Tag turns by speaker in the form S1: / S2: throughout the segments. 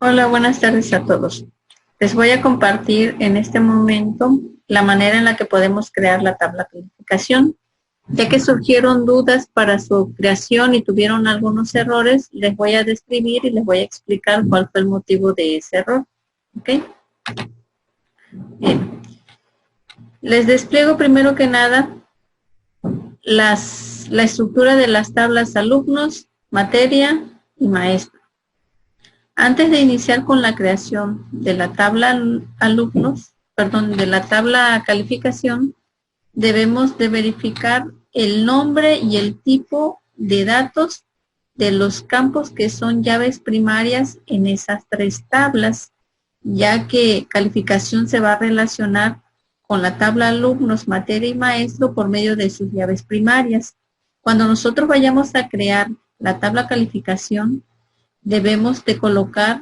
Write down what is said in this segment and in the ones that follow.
S1: Hola, buenas tardes a todos. Les voy a compartir en este momento la manera en la que podemos crear la tabla de calificación. Ya que surgieron dudas para su creación y tuvieron algunos errores, les voy a describir y les voy a explicar cuál fue el motivo de ese error. ¿Ok? Bien. Les despliego primero que nada la estructura de las tablas alumnos, materia y maestro. Antes de iniciar con la creación de la tabla de la tabla calificación, debemos de verificar el nombre y el tipo de datos de los campos que son llaves primarias en esas tres tablas, ya que calificación se va a relacionar con la tabla alumnos, materia y maestro por medio de sus llaves primarias. Cuando nosotros vayamos a crear la tabla calificación, debemos de colocar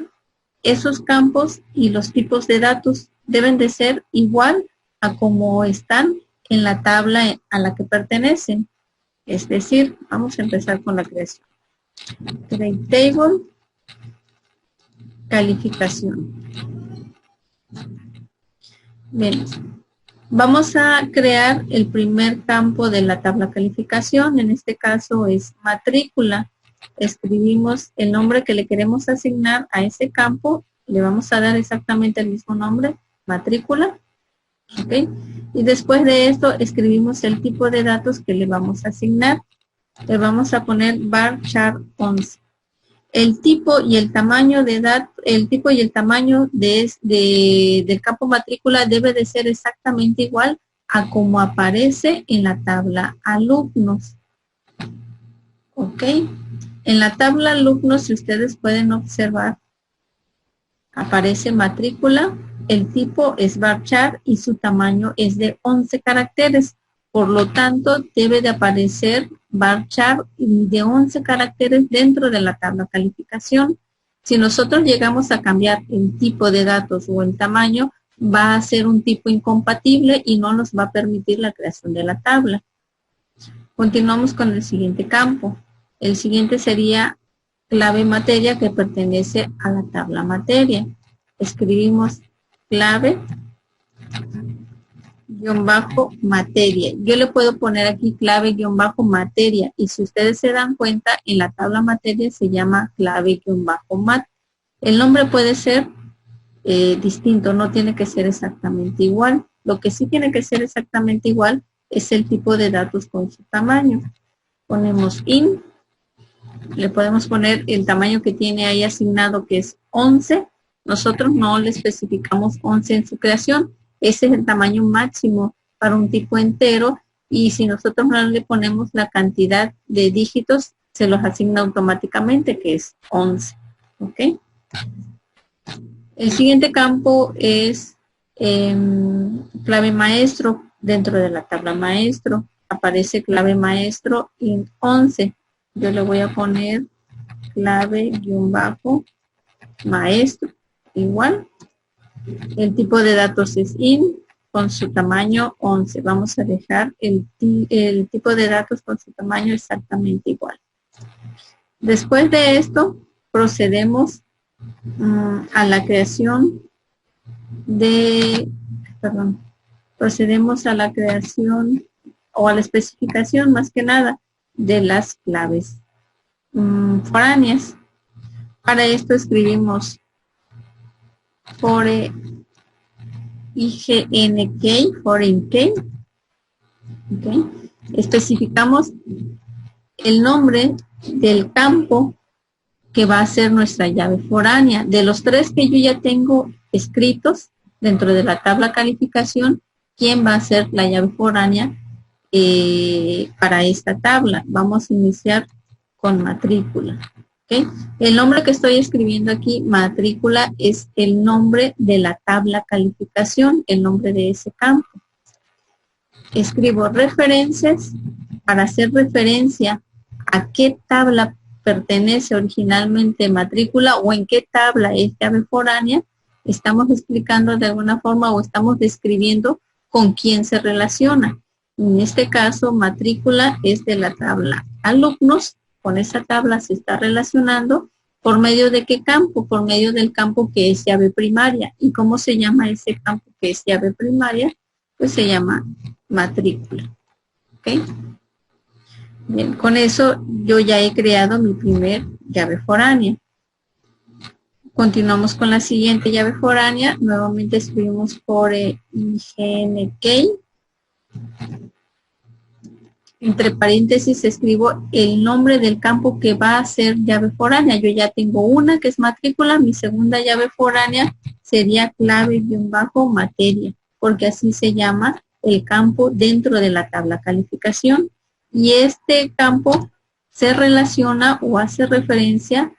S1: esos campos y los tipos de datos deben de ser igual a como están en la tabla a la que pertenecen. Es decir, vamos a empezar con la creación. Create table, calificación. Bien, vamos a crear el primer campo de la tabla calificación. En este caso es matrícula. Escribimos el nombre que le queremos asignar a ese campo. Le vamos a dar exactamente el mismo nombre, matrícula. ¿Ok? Y después de esto escribimos el tipo de datos que le vamos a asignar. Le vamos a poner varchar 11. El tipo y el tamaño de del campo matrícula debe de ser exactamente igual a como aparece en la tabla alumnos. ¿Ok? En la tabla alumnos, si ustedes pueden observar, aparece matrícula, el tipo es varchar y su tamaño es de 11 caracteres. Por lo tanto, debe de aparecer varchar de 11 caracteres dentro de la tabla calificación. Si nosotros llegamos a cambiar el tipo de datos o el tamaño, va a ser un tipo incompatible y no nos va a permitir la creación de la tabla. Continuamos con el siguiente campo. El siguiente sería clave materia que pertenece a la tabla materia. Escribimos clave _materia. Yo le puedo poner aquí clave _materia y si ustedes se dan cuenta en la tabla materia se llama clave _mat. El nombre puede ser distinto, no tiene que ser exactamente igual. Lo que sí tiene que ser exactamente igual es el tipo de datos con su tamaño. Ponemos in. Le podemos poner el tamaño que tiene ahí asignado, que es 11. Nosotros no le especificamos 11 en su creación. Ese es el tamaño máximo para un tipo entero. Y si nosotros no le ponemos la cantidad de dígitos, se los asigna automáticamente, que es 11. ¿Ok? El siguiente campo es clave maestro. Dentro de la tabla maestro aparece clave maestro in 11. Yo le voy a poner clave _maestro igual. El tipo de datos es in con su tamaño 11. Vamos a dejar el tipo de datos con su tamaño exactamente igual. Después de esto, procedemos a la creación procedemos a la creación o a la especificación más que nada de las claves foráneas. Para esto escribimos foreign key. ¿Okay? Especificamos el nombre del campo que va a ser nuestra llave foránea. De los tres que yo ya tengo escritos dentro de la tabla calificación, ¿quién va a ser la llave foránea para esta tabla? Vamos a iniciar con matrícula. ¿Okay? El nombre que estoy escribiendo aquí, matrícula, es el nombre de la tabla calificación, el nombre de ese campo. Escribo referencias para hacer referencia a qué tabla pertenece originalmente matrícula o en qué tabla es llave foránea. Estamos explicando de alguna forma o estamos describiendo con quién se relaciona. En este caso, matrícula es de la tabla alumnos. Con esa tabla se está relacionando ¿Por medio de qué campo? Por medio del campo que es llave primaria. ¿Y cómo se llama ese campo que es llave primaria? Pues se llama matrícula. ¿Ok? Bien, con eso yo ya he creado mi primer llave foránea. Continuamos con la siguiente llave foránea. Nuevamente escribimos por IGNK. Entre paréntesis escribo el nombre del campo que va a ser llave foránea. Yo ya tengo una que es matrícula. Mi segunda llave foránea sería clave-materia, porque así se llama el campo dentro de la tabla calificación. Y este campo se relaciona o hace referencia,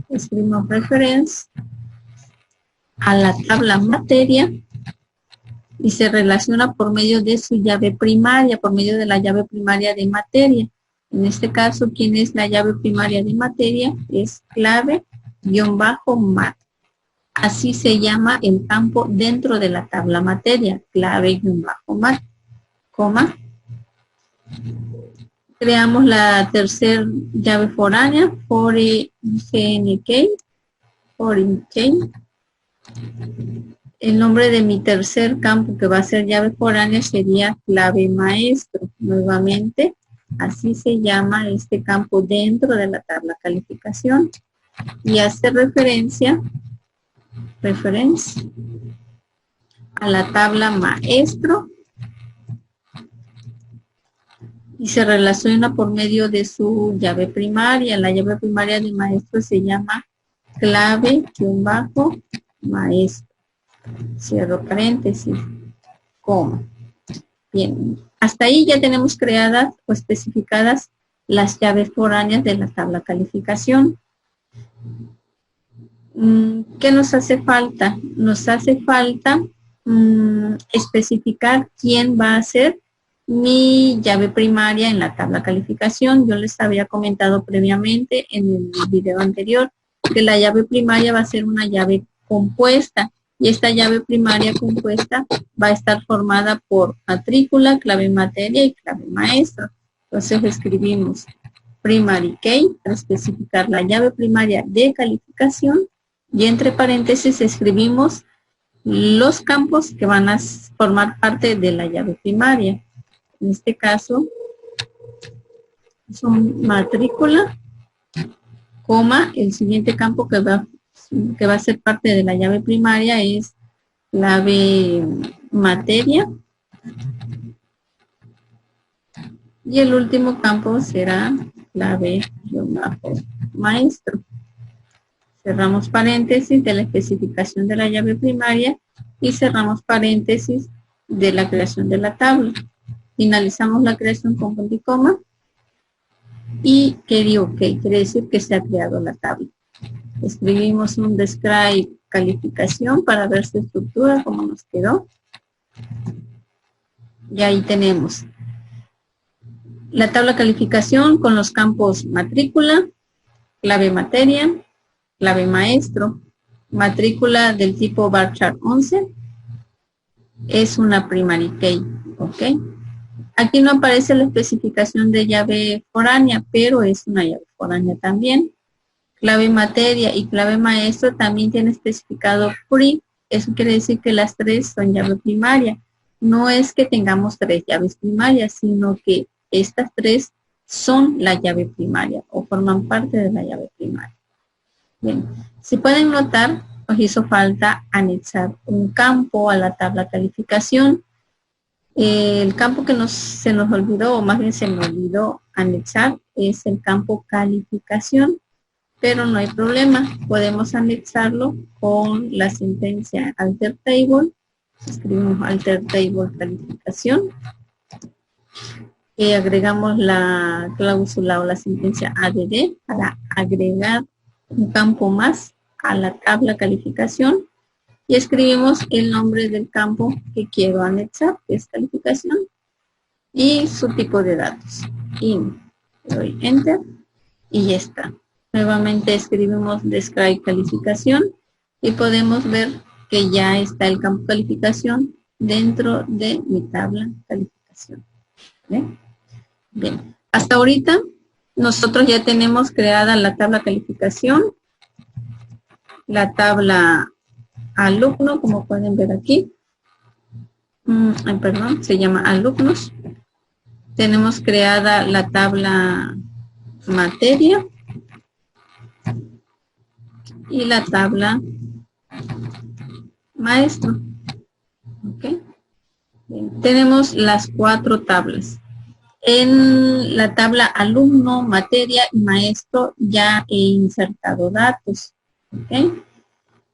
S1: escribimos reference, a la tabla materia y se relaciona por medio de su llave primaria, por medio de la llave primaria de materia. En este caso, ¿quién es la llave primaria de materia? Es clave-mat. Así se llama el campo dentro de la tabla materia, clave-mat, coma. Creamos la tercera llave foránea, for IGNK. El nombre de mi tercer campo que va a ser llave foránea sería clave maestro. Nuevamente, así se llama este campo dentro de la tabla calificación. Y hace referencia a la tabla maestro. Y se relaciona por medio de su llave primaria. La llave primaria de maestro se llama clave-maestro. Cierro paréntesis, coma. Bien, hasta ahí ya tenemos creadas o especificadas las llaves foráneas de la tabla calificación. ¿Qué nos hace falta? Nos hace falta especificar quién va a ser mi llave primaria en la tabla calificación. Yo les había comentado previamente en el video anterior que la llave primaria va a ser una llave compuesta. Y esta llave primaria compuesta va a estar formada por matrícula, clave materia y clave maestro. Entonces escribimos primary key para especificar la llave primaria de calificación y entre paréntesis escribimos los campos que van a formar parte de la llave primaria. En este caso son matrícula, coma, el siguiente campo que va a ser parte de la llave primaria es clave materia y el último campo será clave-maestro. Cerramos paréntesis de la especificación de la llave primaria y cerramos paréntesis de la creación de la tabla. Finalizamos la creación con punto y coma y quería OK, quiere decir que se ha creado la tabla. Escribimos un describe calificación para ver su estructura, cómo nos quedó. Y ahí tenemos la tabla calificación con los campos matrícula, clave materia, clave maestro, matrícula del tipo varchar 11. Es una primary key, ¿ok? Aquí no aparece la especificación de llave foránea, pero es una llave foránea también. Clave materia y clave maestro también tiene especificado free. Eso quiere decir que las tres son llave primaria. No es que tengamos tres llaves primarias, sino que estas tres son la llave primaria o forman parte de la llave primaria. Bien, si pueden notar, nos hizo falta anexar un campo a la tabla calificación. El campo que se nos olvidó, o más bien se me olvidó anexar, es el campo calificación. Pero no hay problema, podemos anexarlo con la sentencia alter table. Escribimos alter table calificación. Y agregamos la cláusula o la sentencia ADD para agregar un campo más a la tabla calificación. Y escribimos el nombre del campo que quiero anexar, que es calificación. Y su tipo de datos. Y doy enter y ya está. Nuevamente escribimos describe calificación y podemos ver que ya está el campo calificación dentro de mi tabla calificación. ¿Bien? Bien. Hasta ahorita nosotros ya tenemos creada la tabla calificación, la tabla alumno, como pueden ver aquí. Perdón, se llama alumnos. Tenemos creada la tabla materia y la tabla maestro. ¿Ok? Bien, tenemos las 4 tablas. En la tabla alumno, materia y maestro ya he insertado datos. ¿Ok?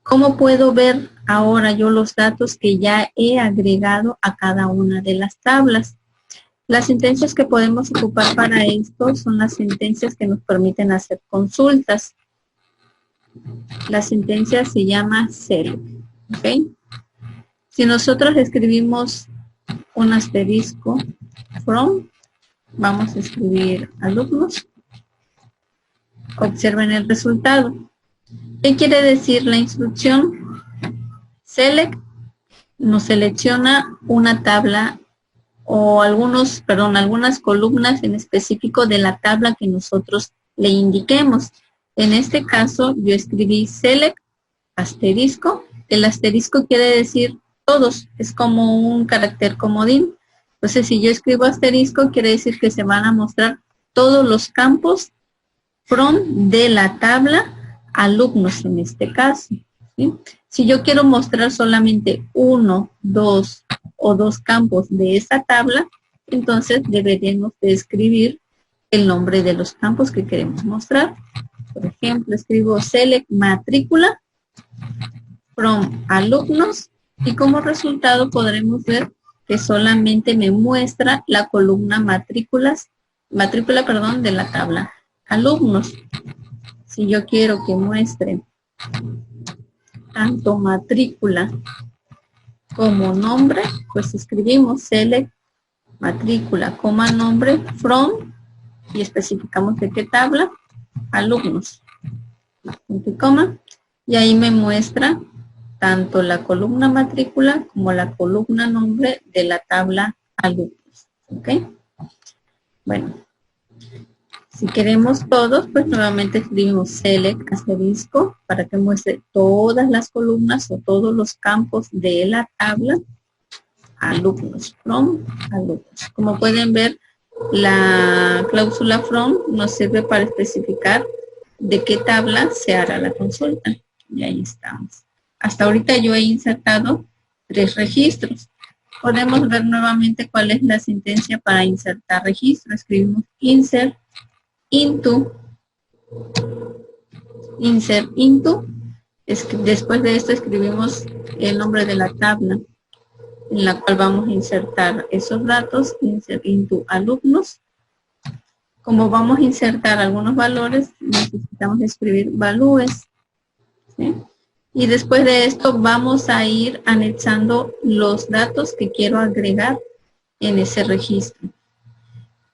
S1: ¿Cómo puedo ver ahora yo los datos que ya he agregado a cada una de las tablas? Las sentencias que podemos ocupar para esto son las sentencias que nos permiten hacer consultas. La sentencia se llama select. ¿Ok? Si nosotros escribimos un asterisco from, vamos a escribir alumnos. Observen el resultado. ¿Qué quiere decir la instrucción? Select nos selecciona una tabla o algunas columnas en específico de la tabla que nosotros le indiquemos. En este caso, yo escribí select asterisco. El asterisco quiere decir todos, es como un carácter comodín. Entonces, si yo escribo asterisco, quiere decir que se van a mostrar todos los campos from de la tabla alumnos en este caso. ¿Sí? Si yo quiero mostrar solamente 1, 2 o 2 campos de esa tabla, entonces deberíamos de escribir el nombre de los campos que queremos mostrar. Por ejemplo, escribo select matrícula from alumnos y como resultado podremos ver que solamente me muestra la columna matrícula de la tabla alumnos. Si yo quiero que muestre tanto matrícula como nombre, pues escribimos select matrícula, coma nombre, from, y especificamos de qué tabla, alumnos, punto y coma, y ahí me muestra tanto la columna matrícula como la columna nombre de la tabla alumnos. ¿Ok? Bueno, si queremos todos, pues nuevamente escribimos select asterisco para que muestre todas las columnas o todos los campos de la tabla alumnos, from alumnos. Como pueden ver, la cláusula from nos sirve para especificar de qué tabla se hará la consulta. Y ahí estamos. Hasta ahorita yo he insertado 3 registros. Podemos ver nuevamente cuál es la sentencia para insertar registro. Escribimos insert into. Después de esto escribimos el nombre de la tabla en la cual vamos a insertar esos datos, insert into alumnos. Como vamos a insertar algunos valores, necesitamos escribir values, ¿sí? Y después de esto vamos a ir anexando los datos que quiero agregar en ese registro.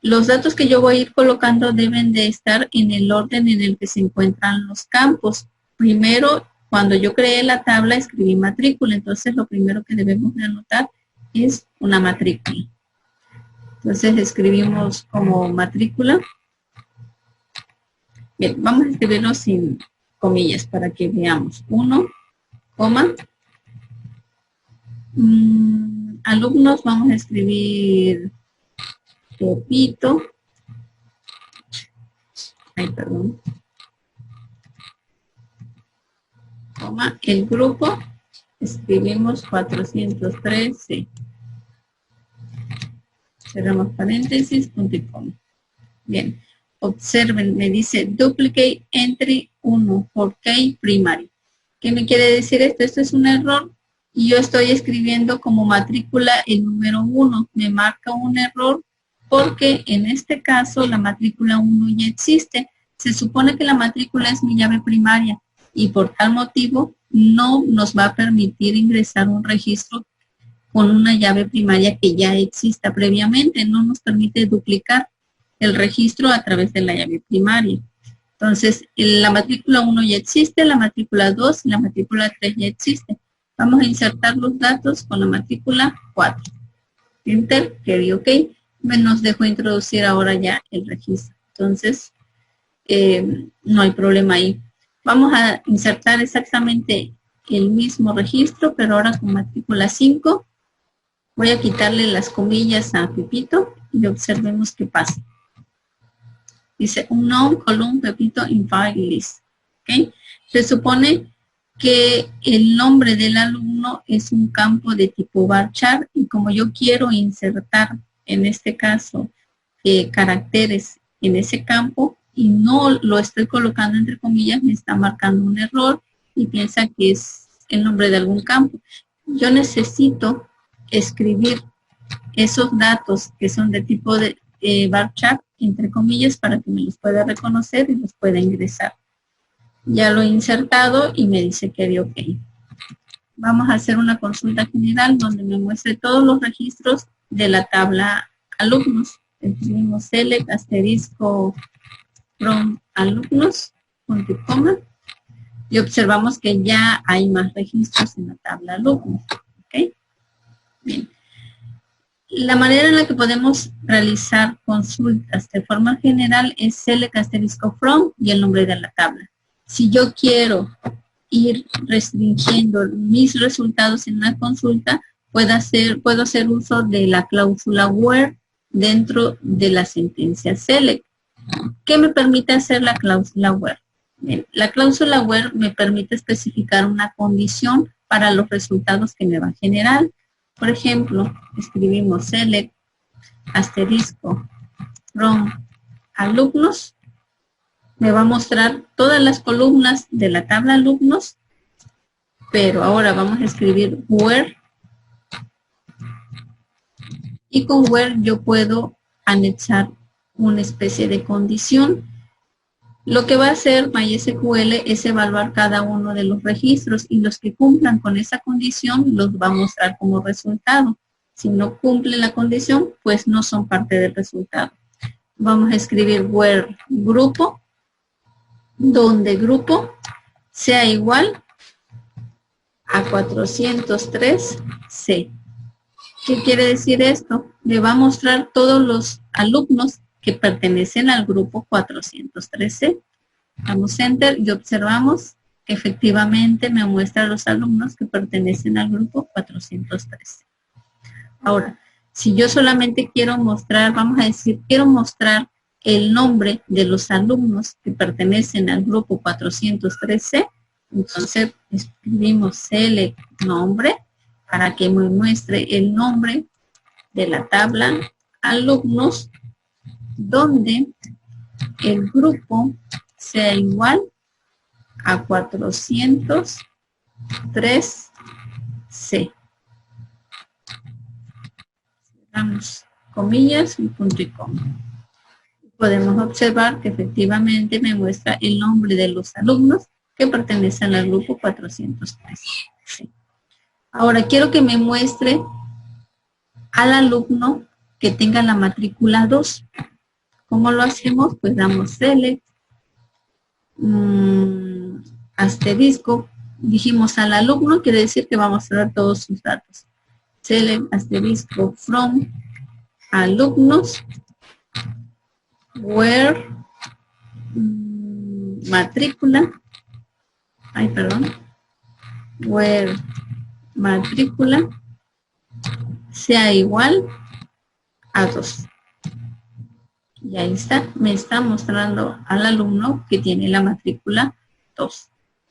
S1: Los datos que yo voy a ir colocando deben de estar en el orden en el que se encuentran los campos. Primero, cuando yo creé la tabla, escribí matrícula. Entonces, lo primero que debemos de anotar es una matrícula. Entonces, escribimos como matrícula. Bien, vamos a escribirlo sin comillas para que veamos. 1, alumnos, vamos a escribir Pepito. Perdón. El grupo, escribimos 413. Cerramos paréntesis, punto y coma. Bien, observen, me dice duplicate entry 1 for key primary. ¿Qué me quiere decir esto? Esto es un error y yo estoy escribiendo como matrícula el número 1. Me marca un error porque en este caso la matrícula 1 ya existe. Se supone que la matrícula es mi llave primaria y por tal motivo no nos va a permitir ingresar un registro con una llave primaria que ya exista previamente. No nos permite duplicar el registro a través de la llave primaria. Entonces, la matrícula 1 ya existe, la matrícula 2 y la matrícula 3 ya existe. Vamos a insertar los datos con la matrícula 4. Enter, que OK. Nos dejó introducir ahora ya el registro. Entonces, no hay problema ahí. Vamos a insertar exactamente el mismo registro, pero ahora con matrícula 5. Voy a quitarle las comillas a Pepito y observemos qué pasa. Dice, unknown column Pepito in file list. ¿Okay? Se supone que el nombre del alumno es un campo de tipo varchar y como yo quiero insertar, en este caso, caracteres en ese campo y no lo estoy colocando entre comillas, me está marcando un error y piensa que es el nombre de algún campo. Yo necesito escribir esos datos que son de tipo de varchar, entre comillas, para que me los pueda reconocer y los pueda ingresar. Ya lo he insertado y me dice que de OK. Vamos a hacer una consulta general donde me muestre todos los registros de la tabla alumnos. Escribimos select asterisco from alumnos, punto y coma, y observamos que ya hay más registros en la tabla alumnos. ¿Ok? Bien. La manera en la que podemos realizar consultas de forma general es select asterisco from y el nombre de la tabla. Si yo quiero ir restringiendo mis resultados en una consulta, puedo hacer uso de la cláusula where dentro de la sentencia select. ¿Qué me permite hacer la cláusula where? Bien, la cláusula where me permite especificar una condición para los resultados que me va a generar. Por ejemplo, escribimos select asterisco from alumnos. Me va a mostrar todas las columnas de la tabla alumnos, pero ahora vamos a escribir where. Y con where yo puedo anexar una especie de condición. Lo que va a hacer MySQL es evaluar cada uno de los registros y los que cumplan con esa condición los va a mostrar como resultado. Si no cumple la condición, pues no son parte del resultado. Vamos a escribir where grupo, donde grupo sea igual a 403C. ¿Qué quiere decir esto? Me va a mostrar todos los alumnos que pertenecen al grupo 403C. Damos Enter y observamos que efectivamente me muestra los alumnos que pertenecen al grupo 403C. Ahora, si yo solamente quiero mostrar, vamos a decir, quiero mostrar el nombre de los alumnos que pertenecen al grupo 403C, entonces escribimos select nombre para que me muestre el nombre de la tabla alumnos donde el grupo sea igual a 403C. Cerramos comillas y punto y coma. Podemos observar que efectivamente me muestra el nombre de los alumnos que pertenecen al grupo 403C. Ahora quiero que me muestre al alumno que tenga la matrícula 2. ¿Cómo lo hacemos? Pues damos select, asterisco, dijimos al alumno, quiere decir que va a mostrar todos sus datos. Select, asterisco, from, alumnos, where, matrícula, where matrícula sea igual a 2. Y ahí está, me está mostrando al alumno que tiene la matrícula 2.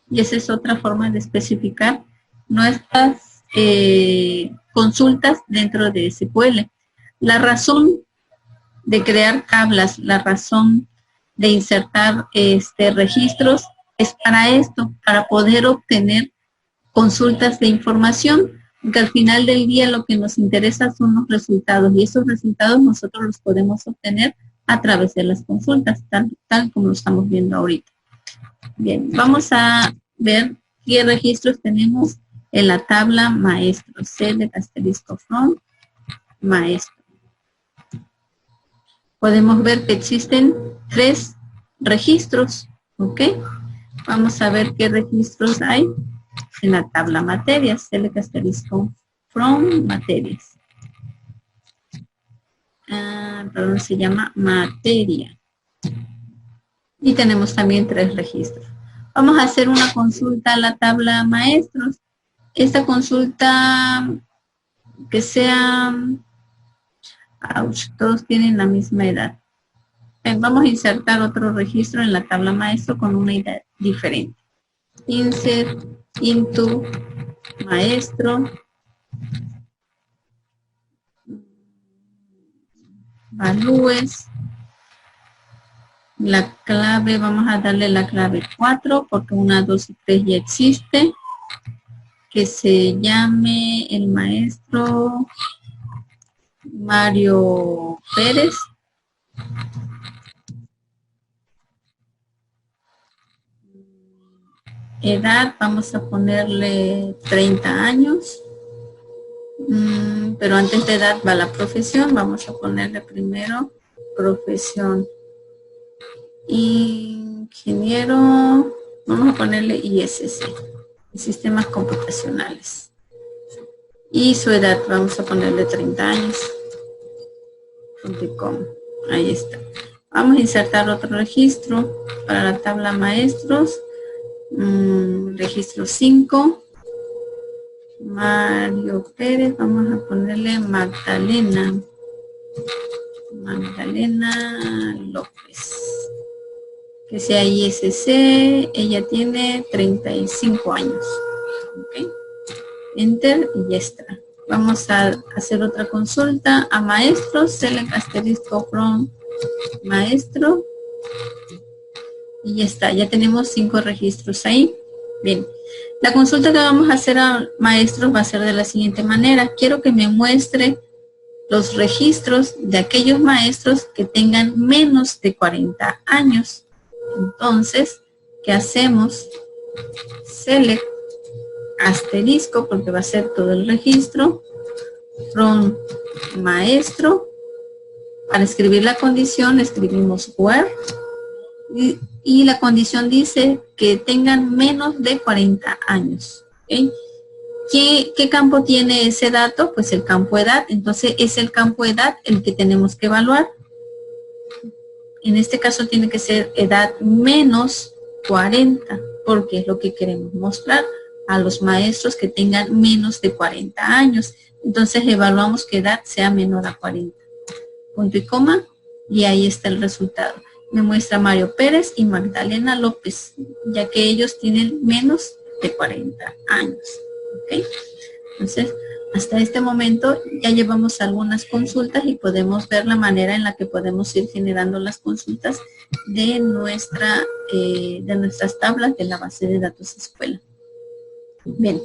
S1: Y esa es otra forma de especificar nuestras consultas dentro de SQL. La razón de crear tablas, la razón de insertar registros es para esto, para poder obtener consultas de información, porque al final del día lo que nos interesa son los resultados y esos resultados nosotros los podemos obtener a través de las consultas, tal como lo estamos viendo ahorita. Bien, vamos a ver qué registros tenemos en la tabla maestro, select asterisco from maestro. Podemos ver que existen 3 registros, ¿ok? Vamos a ver qué registros hay en la tabla materias, select asterisco from materias. Perdón, se llama materia. Y tenemos también 3 registros. Vamos a hacer una consulta a la tabla maestros. Esta consulta que sea, todos tienen la misma edad. Vamos a insertar otro registro en la tabla maestro con una edad diferente. Insert into maestro. Valúes. La clave, vamos a darle la clave 4 porque 1, 2 y 3 ya existe. Que se llame el maestro Mario Pérez. Edad, vamos a ponerle 30 años. Pero antes de edad va la profesión. Vamos a ponerle primero profesión. Ingeniero, vamos a ponerle ISC, sistemas computacionales. Y su edad, vamos a ponerle 30 años. Ahí está. Vamos a insertar otro registro para la tabla maestros. Registro 5. Mario Pérez, vamos a ponerle Magdalena. Magdalena López. Que sea ISC, ella tiene 35 años. ¿Okay? Enter y ya está. Vamos a hacer otra consulta a maestros, select asterisco from maestro. Y ya está, ya tenemos 5 registros ahí. Bien, la consulta que vamos a hacer a maestros va a ser de la siguiente manera. Quiero que me muestre los registros de aquellos maestros que tengan menos de 40 años. Entonces, ¿qué hacemos? Select asterisco, porque va a ser todo el registro, from maestro. Para escribir la condición, escribimos where, y la condición dice que tengan menos de 40 años. ¿Okay? ¿Qué campo tiene ese dato? Pues el campo edad. Entonces, es el campo edad el que tenemos que evaluar. En este caso tiene que ser edad menos 40, porque es lo que queremos mostrar a los maestros que tengan menos de 40 años. Entonces evaluamos que edad sea menor a 40. Punto y coma, y ahí está el resultado. Me muestra Mario Pérez y Magdalena López, ya que ellos tienen menos de 40 años. ¿Ok? Entonces, hasta este momento ya llevamos algunas consultas y podemos ver la manera en la que podemos ir generando las consultas de nuestras tablas de la base de datos escuela. Bien.